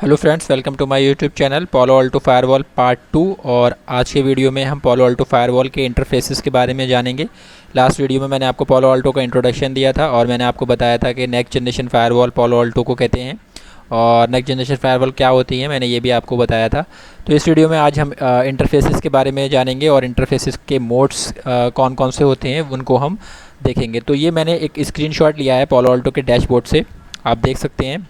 Hello friends, welcome to my YouTube channel Palo Alto firewall part 2। और आज के video में हम पालो अल्टो फायरवॉल के इंटरफेसेस के बारे में जानेंगे। लास्ट वीडियो में मैंने आपको पालो अल्टो का इंट्रोडक्शन दिया था और मैंने आपको बताया था कि नेक्स्ट जनरेशन फायरवॉल पालो अल्टो को कहते हैं और नेक्स्ट जनरेशन फायरवॉल क्या होती है, मैंने ये भी आपको बताया था। तो इस वीडियो में आज हम इंटरफेसेस के बारे में जानेंगे और इंटरफेसेस के मोड्स कौन कौन से होते हैं उनको हम देखेंगे। तो ये मैंने एक स्क्रीनशॉट लिया है पालो अल्टो के डैशबोर्ड से, आप देख सकते हैं।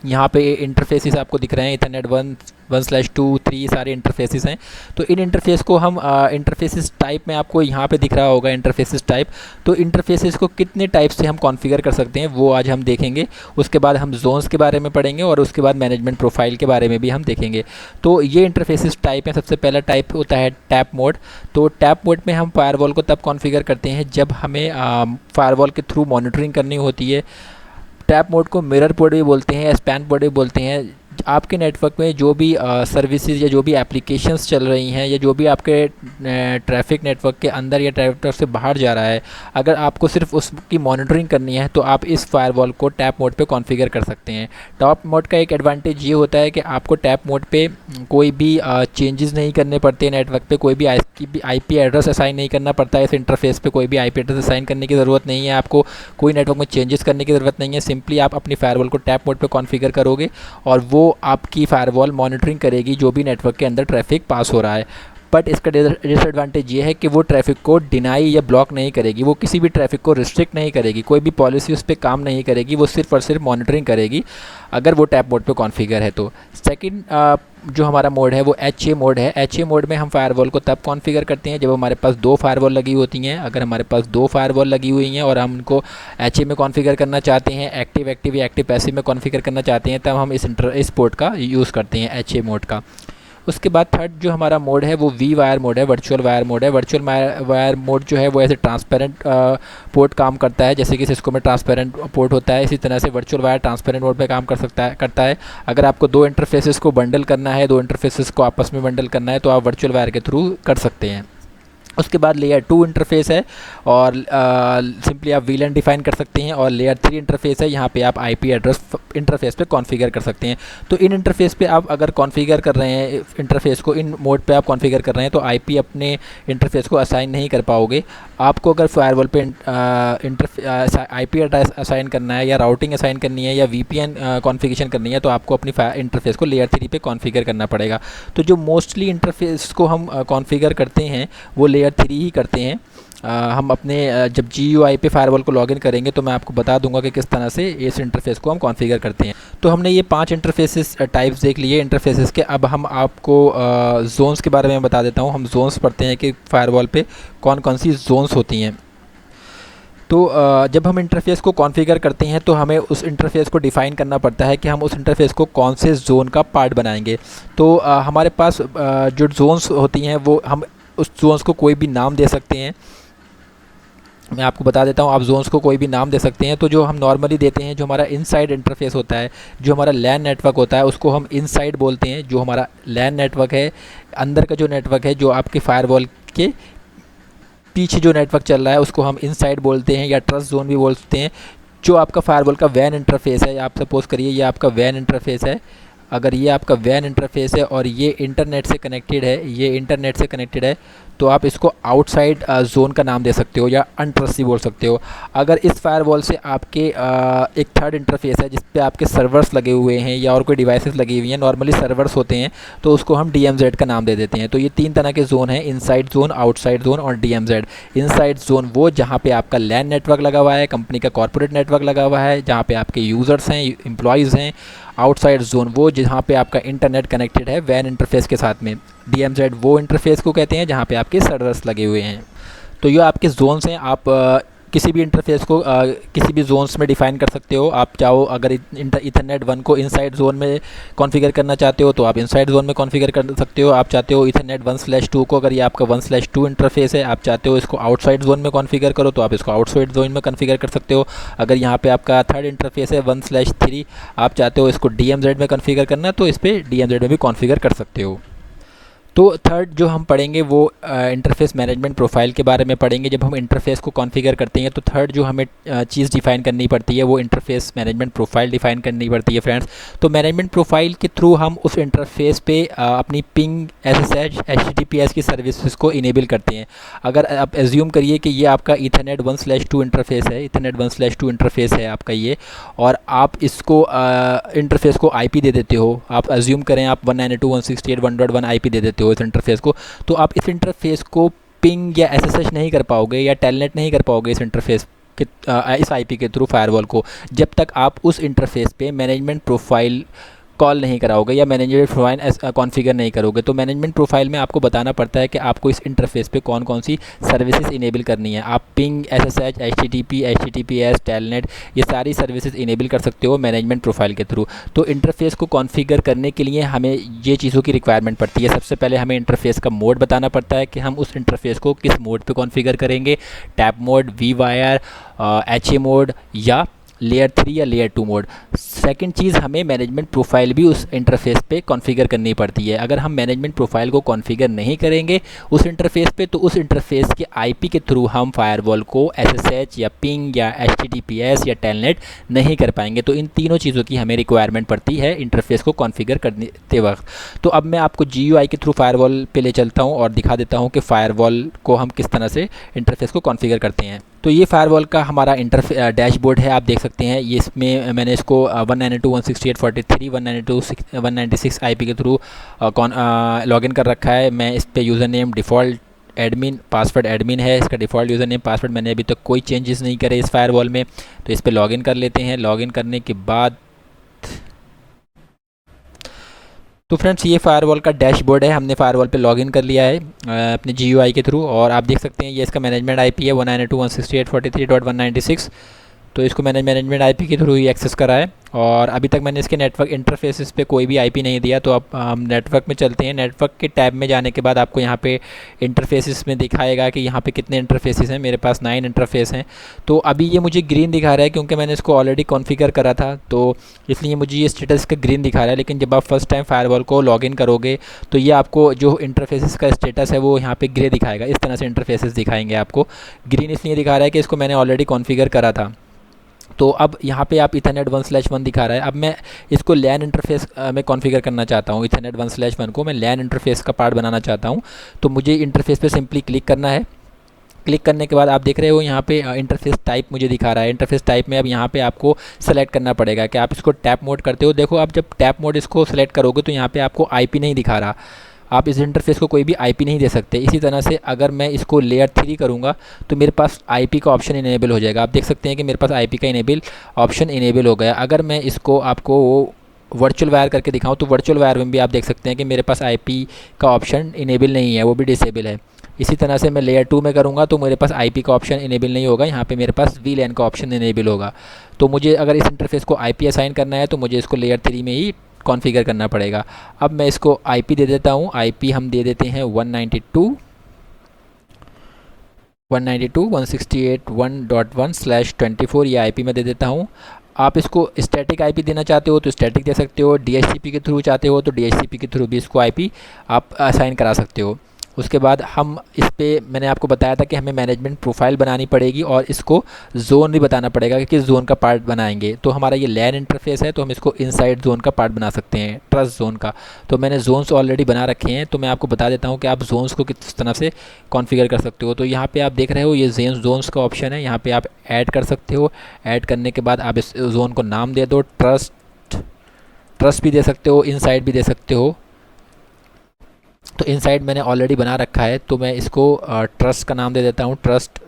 यहाँ पे इंटरफेसेस आपको दिख रहे हैं, इथरनेट 1/2 3 सारे इंटरफेसेस हैं। तो इन इंटरफेस को हम इंटरफेसेस टाइप में आपको यहाँ पे दिख रहा होगा इंटरफेसेस टाइप। तो इंटरफेसेस को कितने टाइप से हम कॉन्फ़िगर कर सकते हैं वो आज हम देखेंगे। उसके बाद हम जोन्स के बारे में पढ़ेंगे और उसके बाद मैनेजमेंट प्रोफाइल के बारे में भी हम देखेंगे। तो ये इंटरफेसेस टाइप है। सबसे पहला टाइप होता है टैप मोड। तो टैप मोड में हम फायरवॉल को तब कॉन्फ़िगर करते हैं जब हमें फायरवॉल के थ्रू मॉनिटरिंग करनी होती है। टैप मोड को मिरर मोड भी बोलते हैं, स्पैन मोड भी बोलते हैं। आपके नेटवर्क में जो भी सर्विसेज या जो भी एप्लीकेशंस चल रही हैं या जो भी आपके ट्रैफिक नेटवर्क के अंदर या नेटवर्क से बाहर जा रहा है, अगर आपको सिर्फ उसकी मॉनिटरिंग करनी है तो आप इस फायरवॉल को टैप मोड पे कॉन्फ़िगर कर सकते हैं। टैप मोड का एक एडवांटेज ये होता है कि आपको टैप मोड पे कोई भी चेंजेस नहीं करने पड़ते। नेटवर्क पे कोई भी आईपी एड्रेस असाइन नहीं करना पड़ता है। इस इंटरफेस पे कोई भी आईपी एड्रेस असाइन करने की ज़रूरत नहीं है, आपको कोई नेटवर्क में चेंजेस करने की ज़रूरत नहीं है। सिंपली आप अपनी फायरवॉल को टैप मोड पे कॉन्फ़िगर करोगे और वो आपकी फायरवॉल मॉनिटरिंग करेगी जो भी नेटवर्क के अंदर ट्रैफिक पास हो रहा है। बट इसका डिसएडवांटेज ये है कि वो ट्रैफिक को डिनाई या ब्लॉक नहीं करेगी, वो किसी भी ट्रैफिक को रिस्ट्रिक्ट नहीं करेगी, कोई भी पॉलिसी उस पर काम नहीं करेगी, वो सिर्फ और सिर्फ मॉनिटरिंग करेगी अगर वो टैप मोड पे कॉन्फ़िगर है तो। सेकंड जो हमारा मोड है वो एचए मोड है। एचए मोड में हम फायरवॉल को तब कॉन्फ़िगर करते हैं जब हमारे पास 2 फायरवॉल लगी होती हैं। अगर हमारे पास 2 फायरवॉल लगी हुई हैं और हम उनको एचए में कॉन्फ़िगर करना चाहते हैं, एक्टिव या एक्टिव पैसिव में कॉन्फ़िगर करना चाहते हैं, तब हम इस पोर्ट का यूज़ करते हैं, एचए मोड का। उसके बाद थर्ड जो हमारा मोड है वो वी वायर मोड है, वर्चुअल वायर मोड है। वर्चुअल वायर मोड जो है वो ऐसे ट्रांसपेरेंट पोर्ट काम करता है, जैसे कि सिस्को में ट्रांसपेरेंट पोर्ट होता है, इसी तरह से वर्चुअल वायर ट्रांसपेरेंट मोड पे काम करता है। अगर आपको 2 इंटरफेसेस को बंडल करना है, 2 इंटरफेसेस को आपस में बंडल करना है तो आप वर्चुअल वायर के थ्रू कर सकते हैं। उसके बाद लेयर 2 इंटरफेस है और सिंपली आप वीलन डिफाइन कर सकते हैं। और लेयर 3 इंटरफेस है, यहाँ पे आप आईपी एड्रेस इंटरफेस पे कॉन्फ़िगर कर सकते हैं। तो इन इंटरफेस पे आप अगर कॉन्फ़िगर कर रहे हैं इंटरफेस को, इन मोड पे आप कॉन्फ़िगर कर रहे हैं तो आईपी अपने इंटरफेस को असाइन नहीं कर पाओगे। आपको अगर फायरवॉल पे आईपी एड्रेस असाइन करना है या राउटिंग असाइन करनी है या वीपीएन कॉन्फ़िगरेशन करनी है तो आपको अपनी इंटरफेस को लेयर 3 पे कॉन्फ़िगर करना पड़ेगा। तो जो मोस्टली इंटरफेस को हम कॉन्फ़िगर करते हैं वो लेयर 3 ही करते हैं। हम अपने जब GUI पे फायरवॉल को लॉगिन करेंगे तो मैं आपको बता दूंगा कि किस तरह से इस इंटरफेस को हम कॉन्फ़िगर करते हैं। तो हमने ये 5 इंटरफेसेस टाइप्स देख लिए इंटरफेसेस के। अब हम आपको जोन्स के बारे में बता देता हूँ। हम जोन्स पढ़ते हैं कि फायरवॉल पे कौन कौन सी जोन्स होती हैं। तो जब हम इंटरफेस को कॉन्फ़िगर करते हैं तो हमें उस इंटरफेस को डिफ़ाइन करना पड़ता है कि हम उस इंटरफेस को कौन से जोन का पार्ट बनाएंगे। तो हमारे पास जो जोन्स होती हैं वो हम उस जोन्स को कोई भी नाम दे सकते हैं। मैं आपको बता देता हूँ, आप जोन्स को कोई भी नाम दे सकते हैं। तो जो हम नॉर्मली देते हैं, जो हमारा इनसाइड इंटरफेस होता है, जो हमारा लैन नेटवर्क होता है उसको हम इनसाइड बोलते हैं। जो हमारा लैन नेटवर्क है, अंदर का जो नेटवर्क है, जो आपके फायरवॉल के पीछे जो नेटवर्क चल रहा है उसको हम इनसाइड बोलते हैं या ट्रस्ट जोन भी बोलते हैं। जो आपका फायरवॉल का वैन इंटरफेस है, आप सपोज़ करिए ये आपका वैन इंटरफेस है। अगर ये आपका वैन इंटरफेस है और ये इंटरनेट से कनेक्टेड है, तो आप इसको आउटसाइड जोन का नाम दे सकते हो या अनट्रस्टी बोल सकते हो। अगर इस फायरवॉल से आपके एक थर्ड इंटरफेस है जिस पे आपके सर्वर्स लगे हुए हैं या और कोई डिवाइसेस लगी हुई हैं, नॉर्मली सर्वर्स होते हैं, तो उसको हम DMZ का नाम दे देते हैं। तो ये 3 तरह के जोन हैं, इनसाइड जोन, आउटसाइड जोन और DMZ। इनसाइड जोन वो जहाँ पे आपका लैन नेटवर्क लगा हुआ है, कंपनी का कॉर्पोरेट नेटवर्क लगा हुआ है, जहाँ पे आपके यूज़र्स हैं, एम्प्लॉयज़ हैं। आउटसाइड जोन वो जहाँ पे आपका इंटरनेट कनेक्टेड है वैन इंटरफेस के साथ में। DMZ वो इंटरफेस को कहते हैं जहाँ पे आपके सर्वर्स लगे हुए हैं। तो ये आपके जोन्स हैं। आप किसी भी इंटरफेस को किसी भी जोन्स में डिफ़ाइन कर सकते हो। आप चाहो अगर इथरनेट 1 को इनसाइड जोन में कॉन्फ़िगर करना चाहते हो तो आप इनसाइड जोन में कॉन्फ़िगर कर सकते हो। आप चाहते हो इथरनेट 1/2 को, अगर ये आपका 1/2 इंटरफेस है, आप चाहते हो इसको आउटसाइड जोन में कॉन्फ़िगर करो तो आप इसको आउटसाइड जोन में कॉन्फ़िगर कर सकते हो। अगर यहाँ पे आपका थर्ड इंटरफेस है 1/3, आप चाहते हो इसको DMZ में कॉन्फ़िगर करना तो इस पर DMZ में भी कॉन्फ़िगर कर सकते हो। तो थर्ड जो हम पढ़ेंगे वो इंटरफेस मैनेजमेंट प्रोफाइल के बारे में पढ़ेंगे। जब हम इंटरफेस को कॉन्फ़िगर करते हैं तो थर्ड जो हमें चीज़ डिफ़ाइन करनी पड़ती है वो इंटरफेस मैनेजमेंट प्रोफाइल डिफ़ाइन करनी पड़ती है फ्रेंड्स। तो मैनेजमेंट प्रोफाइल के थ्रू हम उस इंटरफेस पे अपनी पिंग एसएसएच एचटीटीपीएस की सर्विसेज को इनेबल करते हैं। अगर आप एज्यूम करिए कि ये आपका ईथरनेट 1/2 इंटरफेस है, ईथरनेट 1/2 इंटरफेस है आपका ये, और आप इसको इंटरफेस को आईपी दे देते हो। आप एज्यूम करें आप 192.168.1.1 आईपी दे देते हो इस इंटरफेस को, तो आप इस इंटरफेस को पिंग या एसएसएच नहीं कर पाओगे या टेलनेट नहीं कर पाओगे इस इंटरफेस के इस आईपी के थ्रू फायरवॉल को, जब तक आप उस इंटरफेस पे मैनेजमेंट प्रोफाइल कॉल नहीं कराओगे या मैनेजमेंट प्रोफाइल कॉन्फ़िगर नहीं करोगे। तो मैनेजमेंट प्रोफाइल में आपको बताना पड़ता है कि आपको इस इंटरफेस पे कौन कौन सी सर्विसेज इनेबल करनी है। आप ping, SSH, HTTP, HTTPS, telnet, ये सारी सर्विसेज इनेबल कर सकते हो मैनेजमेंट प्रोफाइल के थ्रू। तो इंटरफेस को कॉन्फ़िगर करने के लिए हमें ये चीज़ों की रिक्वायरमेंट पड़ती है। सबसे पहले हमें इंटरफेस का मोड बताना पड़ता है कि हम उस इंटरफेस को किस मोड पर कॉन्फ़िगर करेंगे, tap mode, V wire, H A mode या लेयर 3 या लेयर 2 मोड। सेकंड चीज़, हमें मैनेजमेंट प्रोफाइल भी उस इंटरफेस पे कॉन्फ़िगर करनी पड़ती है। अगर हम मैनेजमेंट प्रोफाइल को कॉन्फ़िगर नहीं करेंगे उस इंटरफेस पे, तो उस इंटरफेस के आईपी के थ्रू हम फायरवॉल को एसएसएच या पिंग या एचटीटीपीएस या टेलनेट नहीं कर पाएंगे। तो इन तीनों चीज़ों की हमें रिक्वायरमेंट पड़ती है इंटरफेस को कॉन्फ़िगर करते वक्त। तो अब मैं आपको जीयूआई के थ्रू फायरवॉल पे ले चलता हूँ और दिखा देता हूँ कि फायरवॉल को हम किस तरह से इंटरफेस को कॉन्फ़िगर करते हैं। तो ये फायरवॉल का हमारा डैशबोर्ड है, आप देख सकते हैं। ये इसमें मैंने इसको 192.168.43 196 आईपी के थ्रू लॉगिन कर रखा है। मैं इस पे user name default admin, password admin है इसका डिफ़ॉल्ट यूज़र नेम, पासवर्ड मैंने अभी तक कोई चेंजेस नहीं करे इस फायरवॉल में। तो इस पर लॉगिन कर लेते हैं। लॉगिन करने के बाद तो फ्रेंड्स ये फायरवॉल का डैशबोर्ड है। हमने फायरवॉल पे लॉगिन कर लिया है अपने जीयूआई के थ्रू, और आप देख सकते हैं ये इसका मैनेजमेंट आईपी है 192.168.43.196। तो इसको मैंने मैनेजमेंट आईपी के थ्रू ही एक्सेस करा है, और अभी तक मैंने इसके नेटवर्क इंटरफेसेस पे कोई भी आईपी नहीं दिया। तो अब हम नेटवर्क में चलते हैं। नेटवर्क के टैब में जाने के बाद आपको यहाँ पे इंटरफेसेस में दिखाएगा कि यहाँ पे कितने इंटरफेसेस हैं। मेरे पास 9 इंटरफेस हैं। तो अभी ये मुझे ग्रीन दिखा रहा है क्योंकि मैंने इसको ऑलरेडी कॉन्फ़िगर करा था, तो इसलिए मुझे ये स्टेटस का ग्रीन दिखा रहा है। लेकिन जब आप फर्स्ट टाइम फायरवॉल को लॉगिन करोगे तो ये आपको जो इंटरफेसेस का स्टेटस है वो यहाँ पे ग्रे दिखाएगा। इस तरह से इंटरफेसेस दिखाएंगे आपको। ग्रीन इसलिए दिखा रहा है कि इसको मैंने ऑलरेडी कॉन्फ़िगर करा था। तो अब यहाँ पे आप ईथरनेट 1/1 दिखा रहा है। अब मैं इसको लैन इंटरफेस में कॉन्फ़िगर करना चाहता हूँ। ईथरनेट 1/1 को मैं लैन इंटरफेस का पार्ट बनाना चाहता हूँ। तो मुझे इंटरफेस पे सिंपली क्लिक करना है। क्लिक करने के बाद आप देख रहे हो यहाँ पे इंटरफेस टाइप मुझे दिखा रहा है। इंटरफेस टाइप में अब यहाँ पे आपको सेलेक्ट करना पड़ेगा कि आप इसको टैप मोड करते हो। देखो आप जब टैप मोड इसको सेलेक्ट करोगे तो यहाँ पे आपको आईपी नहीं दिखा रहा। आप इस इंटरफेस को कोई भी आईपी नहीं दे सकते। इसी तरह से अगर मैं इसको लेयर 3 करूँगा तो मेरे पास आईपी का ऑप्शन इनेबल हो जाएगा। आप देख सकते हैं कि मेरे पास आईपी का ऑप्शन इनेबल हो गया। अगर मैं इसको आपको वर्चुअल वायर करके दिखाऊं तो वर्चुअल वायर में भी आप देख सकते हैं कि मेरे पास आईपी का ऑप्शन इनेबल नहीं है, वो भी डिसेबल है। इसी तरह से मैं लेयर 2 में करूँगा तो मेरे पास आईपी का ऑप्शन इनेबल नहीं होगा, यहाँ पे मेरे पास वीलैन का ऑप्शन इनेबल होगा। तो मुझे अगर इस इंटरफेस को आईपी असाइन करना है तो मुझे इसको लेयर 3 में ही कॉन्फ़िगर करना पड़ेगा। अब मैं इसको आईपी दे देता हूँ। आईपी हम दे देते हैं 192.168.1.1/24 ये आईपी मैं दे देता हूँ। आप इसको स्टैटिक आईपी देना चाहते हो तो स्टैटिक दे सकते हो, डीएचसीपी के थ्रू चाहते हो तो डीएचसीपी के थ्रू भी इसको आईपी आप असाइन करा सकते हो। उसके बाद हम इस पे मैंने आपको बताया था कि हमें मैनेजमेंट प्रोफाइल बनानी पड़ेगी और इसको जोन भी बताना पड़ेगा कि किस जोन का पार्ट बनाएंगे। तो हमारा ये लैन इंटरफेस है तो हम इसको इनसाइड जोन का पार्ट बना सकते हैं, ट्रस्ट जोन का। तो मैंने जोन्स ऑलरेडी बना रखे हैं, तो मैं आपको बता देता हूँ कि आप जोन्स को किस तरह से कॉन्फ़िगर कर सकते हो। तो यहाँ पर आप देख रहे हो ये जोन्स का ऑप्शन है, यहाँ पर आप ऐड कर सकते हो। ऐड करने के बाद आप इस जोन को नाम दे दो, ट्रस्ट भी दे सकते हो, इनसाइड भी दे सकते हो। तो इनसाइड मैंने ऑलरेडी बना रखा है तो मैं इसको ट्रस्ट का नाम दे देता हूँ, ट्रस्ट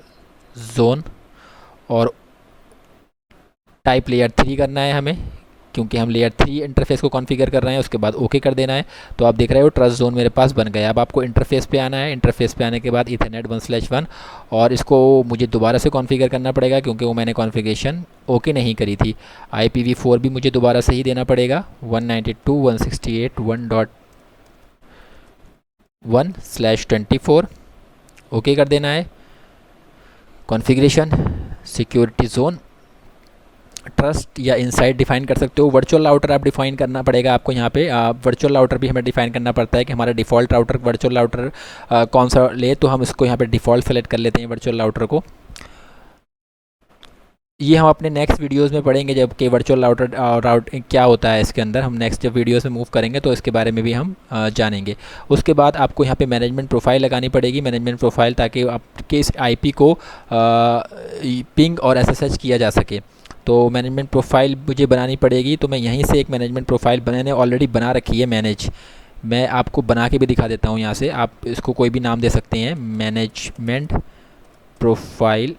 जोन। और टाइप लेयर 3 करना है हमें, क्योंकि हम लेयर 3 इंटरफेस को कॉन्फ़िगर कर रहे हैं। उसके बाद ओके कर देना है। तो आप देख रहे हो ट्रस्ट जोन मेरे पास बन गया। अब आपको इंटरफेस पे आना है। इंटरफेस पे आने के बाद ईथरनेट 1/1 और इसको मुझे दोबारा से कॉन्फ़िगर करना पड़ेगा क्योंकि वो मैंने कॉन्फ़िगरेशन ओके नहीं करी थी। IPv4 भी मुझे दोबारा से ही देना पड़ेगा 192.168.1.1/24 ओके कर देना है। कॉन्फ़िगरेशन सिक्योरिटी जोन ट्रस्ट या इनसाइट डिफाइन कर सकते हो। वर्चुअल राउटर आप डिफाइन करना पड़ेगा आपको यहाँ पे। वर्चुअल राउटर भी हमें डिफाइन करना पड़ता है कि हमारा डिफ़ॉल्ट राउटर वर्चुअल राउटर कौन सा ले, तो हम इसको यहाँ पे डिफ़ॉल्ट सेलेक्ट कर लेते हैं वर्चुअल राउटर को। ये हम अपने नेक्स्ट वीडियोस में पढ़ेंगे जब कि वर्चुअल राउट क्या होता है इसके अंदर। हम नेक्स्ट जब वीडियोस में मूव करेंगे तो इसके बारे में भी हम जानेंगे। उसके बाद आपको यहाँ पे मैनेजमेंट प्रोफाइल लगानी पड़ेगी, मैनेजमेंट प्रोफाइल, ताकि आपके इस आईपी को पिंग और एसएसएच किया जा सके। तो मैनेजमेंट प्रोफाइल मुझे बनानी पड़ेगी, तो मैं यहीं से एक मैनेजमेंट प्रोफाइल मैंने ऑलरेडी बना रखी है मैनेज। मैं आपको बना के भी दिखा देता हूँ यहाँ से, आप इसको कोई भी नाम दे सकते हैं, मैनेजमेंट प्रोफाइल।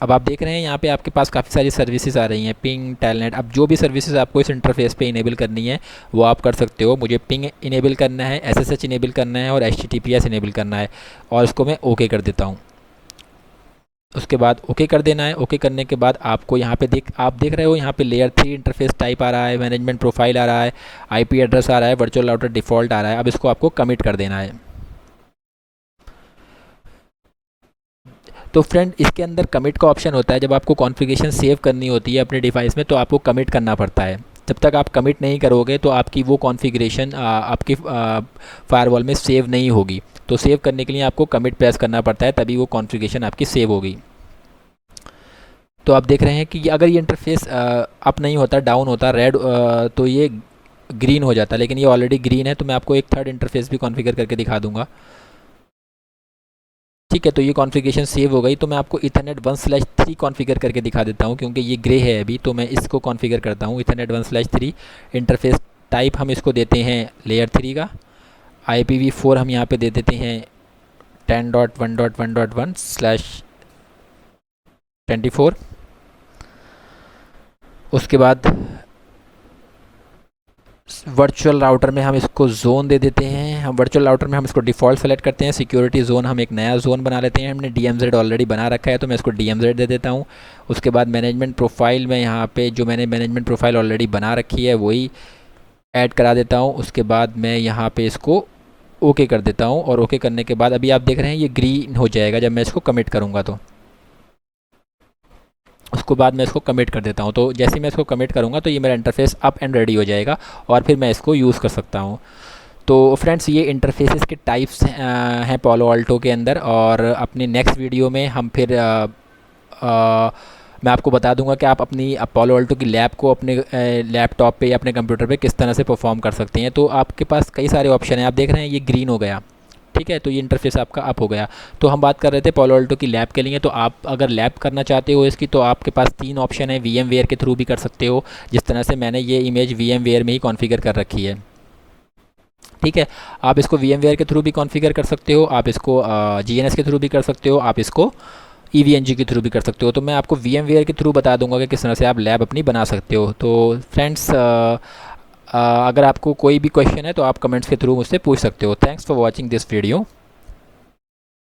अब आप देख रहे हैं यहाँ पे आपके पास काफ़ी सारी सर्विसेज आ रही हैं, पिंग, टेलनेट। अब जो भी सर्विसेज आपको इस इंटरफेस पे इनेबल करनी है वो आप कर सकते हो। मुझे पिंग इनेबल करना है, एसएसएच इनेबल करना है और एचटीटीपीएस इनेबल करना है, और इसको मैं ओके कर देता हूँ। उसके बाद ओके कर देना है। ओके करने के बाद आपको यहाँ पे आप देख रहे हो यहाँ पे लेयर 3 इंटरफेस टाइप आ रहा है, मैनेजमेंट प्रोफाइल आ रहा है, आईपी एड्रेस आ रहा है, वर्चुअल राउटर डिफ़ॉल्ट आ रहा है। अब इसको आपको कमिट कर देना है। तो फ्रेंड, इसके अंदर कमिट का ऑप्शन होता है। जब आपको कॉन्फ़िगरेशन सेव करनी होती है अपने डिवाइस में तो आपको कमिट करना पड़ता है। जब तक आप कमिट नहीं करोगे तो आपकी वो कॉन्फ़िगरेशन आपकी फायरवॉल में सेव नहीं होगी। तो सेव करने के लिए आपको कमिट प्रेस करना पड़ता है, तभी वो कॉन्फ़िगरेशन आपकी सेव होगी। तो आप देख रहे हैं कि अगर ये इंटरफेस अप नहीं होता, डाउन होता, रेड, तो ये ग्रीन हो जाता, लेकिन ये ऑलरेडी ग्रीन है। तो मैं आपको एक थर्ड इंटरफेस भी कॉन्फ़िगर करके दिखा दूंगा। ठीक है, तो ये कॉन्फ़िगरेशन सेव हो गई। तो मैं आपको इथरनेट 1/3 कॉन्फ़िगर करके दिखा देता हूँ, क्योंकि ये ग्रे है अभी। तो मैं इसको कॉन्फ़िगर करता हूँ, इथरनेट 1/3 इंटरफेस टाइप हम इसको देते हैं लेयर 3 का। IPv4 हम यहाँ पे दे देते हैं 10.1.1.1/24। उसके बाद वर्चुअल राउटर में हम इसको जोन दे देते हैं। हम वर्चुअल राउटर में हम इसको डिफ़ॉल्ट सेलेक्ट करते हैं। सिक्योरिटी जोन हम एक नया जोन बना लेते हैं। हमने DMZ ऑलरेडी बना रखा है, तो मैं इसको DMZ दे देता हूँ। उसके बाद मैनेजमेंट प्रोफाइल में यहाँ पे जो मैंने मैनेजमेंट प्रोफाइल ऑलरेडी बना रखी है वही ऐड करा देता हूँ। उसके बाद मैं यहाँ पे इसको ओके कर देता हूँ, और ओके करने के बाद अभी आप देख रहे हैं ये ग्रीन हो जाएगा जब मैं इसको कमिट करूँगा। तो उसके बाद मैं इसको कमिट कर देता हूँ। तो जैसे ही मैं इसको कमिट करूँगा तो ये मेरा इंटरफेस अप एंड रेडी हो जाएगा, और फिर मैं इसको यूज़ कर सकता हूँ। तो फ्रेंड्स, ये इंटरफेसेस के टाइप्स हैं पालो अल्टो के अंदर। और अपने नेक्स्ट वीडियो में हम फिर मैं आपको बता दूंगा कि आप अपनी पालो अल्टो की लैब को अपने लैपटॉप पे या अपने कंप्यूटर पे किस तरह से परफॉर्म कर सकते हैं। तो आपके पास कई सारे ऑप्शन हैं। आप देख रहे हैं ये ग्रीन हो गया, ठीक है, तो ये इंटरफेस आपका अप हो गया। तो हम बात कर रहे थे पालो अल्टो की लैब के लिए। तो आप अगर लैब करना चाहते हो इसकी, तो आपके पास 3 ऑप्शन है। VMware के थ्रू भी कर सकते हो, जिस तरह से मैंने ये इमेज VMware में ही कॉन्फ़िगर कर रखी है। ठीक है, आप इसको VMware के थ्रू भी कॉन्फ़िगर कर सकते हो, आप इसको GNS के थ्रू भी कर सकते हो, आप इसको EVNG के थ्रू भी कर सकते हो। तो मैं आपको VMware के थ्रू बता दूंगा कि किस तरह से आप लैब अपनी बना सकते हो। तो फ्रेंड्स, अगर आपको कोई भी क्वेश्चन है तो आप कमेंट्स के थ्रू मुझसे पूछ सकते हो। Thanks for watching this video.